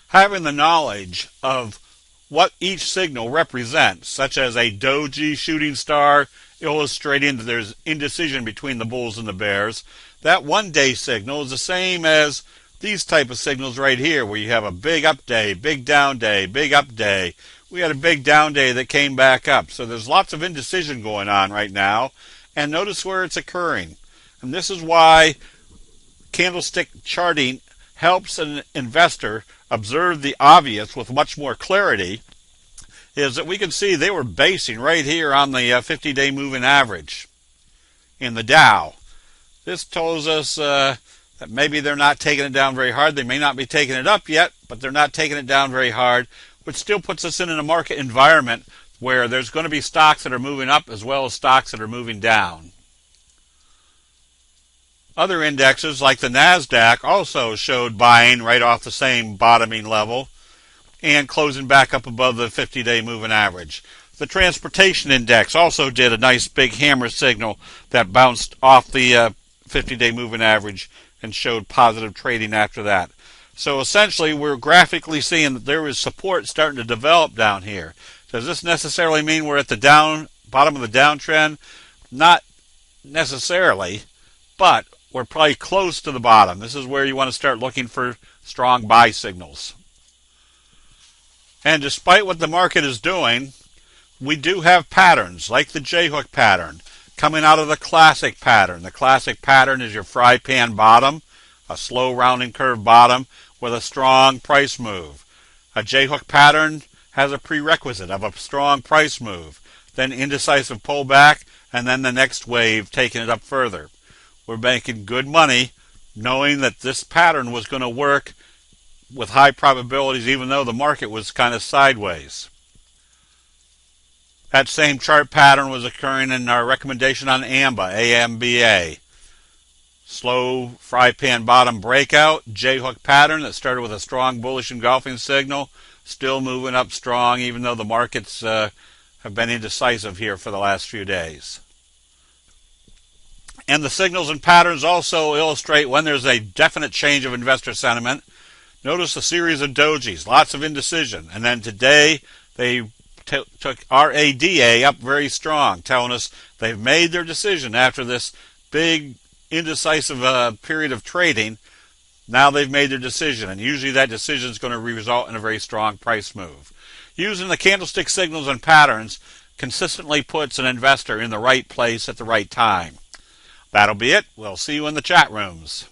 Having the knowledge of what each signal represents, such as a Doji shooting star illustrating that there's indecision between the bulls and the bears, that one-day signal is the same as these type of signals right here, where you have a big up day, big down day, big up day. We had a big down day that came back up. So there's lots of indecision going on right now. And notice where it's occurring. And this is why candlestick charting helps an investor observe the obvious with much more clarity, is that we can see they were basing right here on the 50-day moving average in the Dow. This tells us that maybe they're not taking it down very hard. They may not be taking it up yet, but they're not taking it down very hard, which still puts us in a market environment where there's going to be stocks that are moving up as well as stocks that are moving down. Other indexes like the NASDAQ also showed buying right off the same bottoming level and closing back up above the 50-day moving average. The transportation index also did a nice big hammer signal that bounced off the 50-day moving average and showed positive trading after that. So essentially we're graphically seeing that there is support starting to develop down here. Does this necessarily mean we're at the bottom of the downtrend? Not necessarily, but we're probably close to the bottom. This is where you want to start looking for strong buy signals. And despite what the market is doing, we do have patterns like the J-hook pattern coming out of the classic pattern. The classic pattern is your fry pan bottom, a slow rounding curve bottom with a strong price move. A J-hook pattern has a prerequisite of a strong price move, then indecisive pullback, and then the next wave taking it up further. We're making good money knowing that this pattern was going to work with high probabilities even though the market was kind of sideways. That same chart pattern was occurring in our recommendation on AMBA. Slow fry pan bottom breakout, J-hook pattern that started with a strong bullish engulfing signal, still moving up strong even though the markets have been indecisive here for the last few days. And the signals and patterns also illustrate when there's a definite change of investor sentiment. Notice a series of dojis, lots of indecision. And then today they took RADA up very strong, telling us they've made their decision after this big indecisive period of trading. Now they've made their decision, and usually that decision is going to result in a very strong price move. Using the candlestick signals and patterns consistently puts an investor in the right place at the right time. That'll be it. We'll see you in the chat rooms.